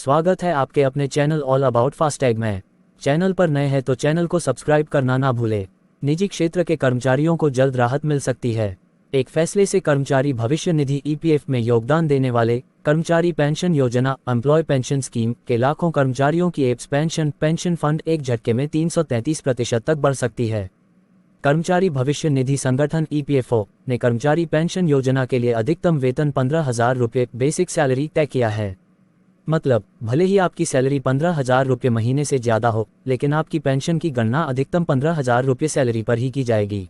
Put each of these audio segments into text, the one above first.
स्वागत है आपके अपने चैनल ऑल अबाउट फास्टैग में। चैनल पर नए हैं तो चैनल को सब्सक्राइब करना ना भूले। निजी क्षेत्र के कर्मचारियों को जल्द राहत मिल सकती है। एक फैसले से कर्मचारी भविष्य निधि ईपीएफ में योगदान देने वाले कर्मचारी पेंशन योजना एम्प्लॉय पेंशन स्कीम के लाखों कर्मचारियों की एप्स पेंशन फंड एक झटके में 333% तक बढ़ सकती है। कर्मचारी भविष्य निधि संगठन ईपीएफओ ने कर्मचारी पेंशन योजना के लिए अधिकतम वेतन 15,000 रुपये बेसिक सैलरी तय किया है। मतलब भले ही आपकी सैलरी 15,000 रुपये महीने से ज़्यादा हो, लेकिन आपकी पेंशन की गणना अधिकतम 15,000 रुपये सैलरी पर ही की जाएगी।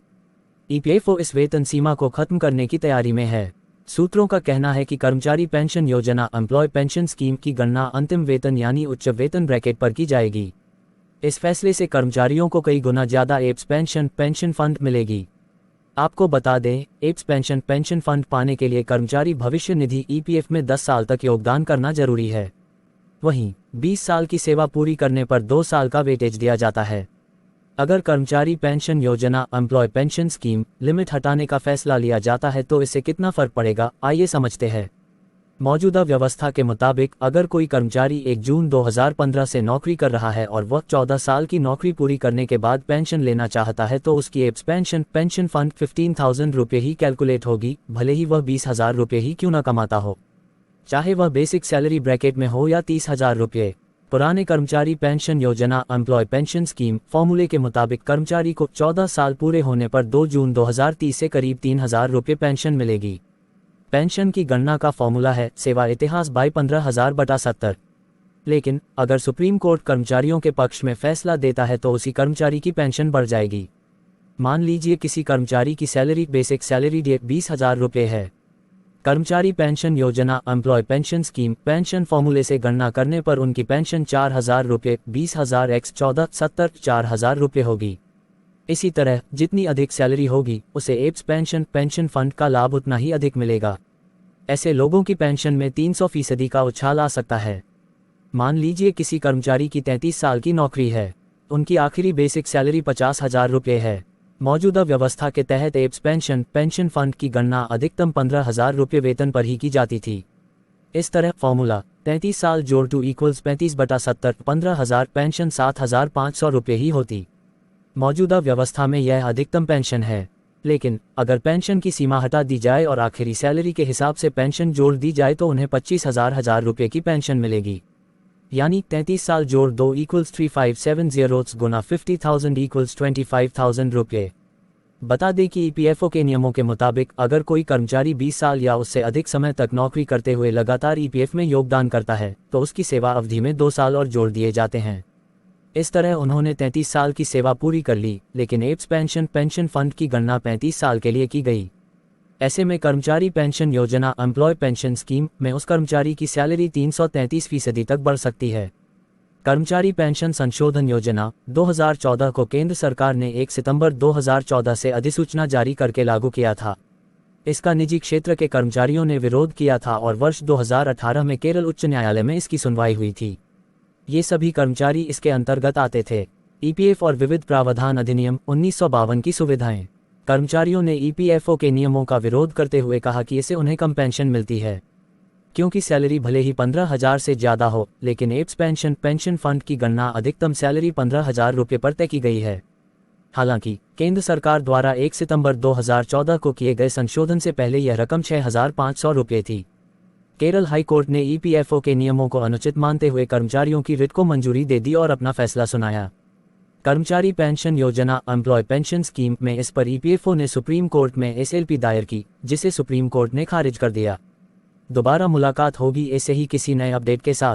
ईपीएफओ इस वेतन सीमा को खत्म करने की तैयारी में है। सूत्रों का कहना है कि कर्मचारी पेंशन योजना एम्प्लॉय पेंशन स्कीम की गणना अंतिम वेतन यानी उच्च वेतन ब्रैकेट पर की जाएगी। इस फैसले से कर्मचारियों को कई गुना ज़्यादा एप्स पेंशन फंड मिलेगी। आपको बता दें, एप्स पेंशन फंड पाने के लिए कर्मचारी भविष्य निधि ईपीएफ में 10 साल तक योगदान करना जरूरी है। वहीं 20 साल की सेवा पूरी करने पर 2 साल का वेटेज दिया जाता है। अगर कर्मचारी पेंशन योजना एम्प्लॉय पेंशन स्कीम लिमिट हटाने का फैसला लिया जाता है तो इससे कितना फर्क पड़ेगा, आइए समझते हैं। मौजूदा व्यवस्था के मुताबिक अगर कोई कर्मचारी 1 जून 2015 से नौकरी कर रहा है और वह 14 साल की नौकरी पूरी करने के बाद पेंशन लेना चाहता है तो उसकी एप्स पेंशन फंड 15,000 रुपये ही कैलकुलेट होगी, भले ही वह 20,000 रुपये ही क्यों न कमाता हो, चाहे वह बेसिक सैलरी ब्रैकेट में हो या 30,000 रुपये। पुराने कर्मचारी पेंशन योजना एम्प्लॉय पेंशन स्कीम फॉर्मूले के मुताबिक कर्मचारी को 14 साल पूरे होने पर 2 जून 2030 से करीब 3,000 रुपये पेंशन मिलेगी। पेंशन की गणना का फॉर्मूला है सेवा इतिहास बाई 15,000/70। लेकिन अगर सुप्रीम कोर्ट कर्मचारियों के पक्ष में फैसला देता है तो उसी कर्मचारी की पेंशन बढ़ जाएगी। मान लीजिए किसी कर्मचारी की सैलरी बेसिक सैलरी 20,000 रुपये है। कर्मचारी पेंशन योजना एम्प्लॉय पेंशन स्कीम पेंशन फॉर्मूले से गणना करने पर उनकी पेंशन 4,000 रुपये 20,000 x 14 70 4,000 रुपये होगी। इसी तरह जितनी अधिक सैलरी होगी उसे एप्स पेंशन फंड का लाभ उतना ही अधिक मिलेगा। ऐसे लोगों की पेंशन में 300% का उछाल आ सकता है। मान लीजिए किसी कर्मचारी की 33 साल की नौकरी है, उनकी आखिरी बेसिक सैलरी 50,000 रुपये है। मौजूदा व्यवस्था के तहत एप्स पेंशन फंड की गणना अधिकतम 15,000 रुपये वेतन पर ही की जाती थी। इस तरह फॉर्मूला 33 साल जोड़ 2 = 35/70 15,000 पेंशन 7,500 रुपये ही होती। मौजूदा व्यवस्था में यह अधिकतम पेंशन है, लेकिन अगर पेंशन की सीमा हटा दी जाए और आखिरी सैलरी के हिसाब से पेंशन जोड़ दी जाए तो उन्हें 25,000 रुपये की पेंशन मिलेगी। यानी 33 साल जोड़ 2 = 3570 गुना 50,000 = 25,000 रुपये। बता दें कि ईपीएफओ के नियमों के मुताबिक अगर कोई कर्मचारी 20 साल या उससे अधिक समय तक नौकरी करते हुए लगातार ईपीएफ में योगदान करता है तो उसकी सेवा अवधि में 2 साल और जोड़ दिए जाते हैं। इस तरह उन्होंने 33 साल की सेवा पूरी कर ली, लेकिन एप्स पेंशन फंड की गणना 35 साल के लिए की गई। ऐसे में कर्मचारी पेंशन योजना एम्प्लॉय पेंशन स्कीम में उस कर्मचारी की सैलरी 333% तक बढ़ सकती है। कर्मचारी पेंशन संशोधन योजना 2014 को केंद्र सरकार ने 1 सितंबर 2014 से अधिसूचना जारी करके लागू किया था। इसका निजी क्षेत्र के कर्मचारियों ने विरोध किया था और वर्ष 2018 में केरल उच्च न्यायालय में इसकी सुनवाई हुई थी। ये सभी कर्मचारी इसके अंतर्गत आते थे। ईपीएफ और विविध प्रावधान अधिनियम 1952 की सुविधाएं। कर्मचारियों ने ईपीएफओ के नियमों का विरोध करते हुए कहा कि इससे उन्हें कम पेंशन मिलती है, क्योंकि सैलरी भले ही 15,000 से ज़्यादा हो, लेकिन एप्स पेंशन फंड की गणना अधिकतम सैलरी 15,000 रुपये पर तय की गई है। हालांकि केंद्र सरकार द्वारा 1 सितंबर 2014 को किए गए संशोधन से पहले यह रकम 6,500 रुपये थी। केरल हाई कोर्ट ने ईपीएफओ के नियमों को अनुचित मानते हुए कर्मचारियों की रिट को मंजूरी दे दी और अपना फैसला सुनाया। कर्मचारी पेंशन योजना एम्प्लॉय पेंशन स्कीम में इस पर ईपीएफओ ने सुप्रीम कोर्ट में एसएलपी दायर की, जिसे सुप्रीम कोर्ट ने खारिज कर दिया। दोबारा मुलाकात होगी ऐसे ही किसी नए अपडेट के साथ।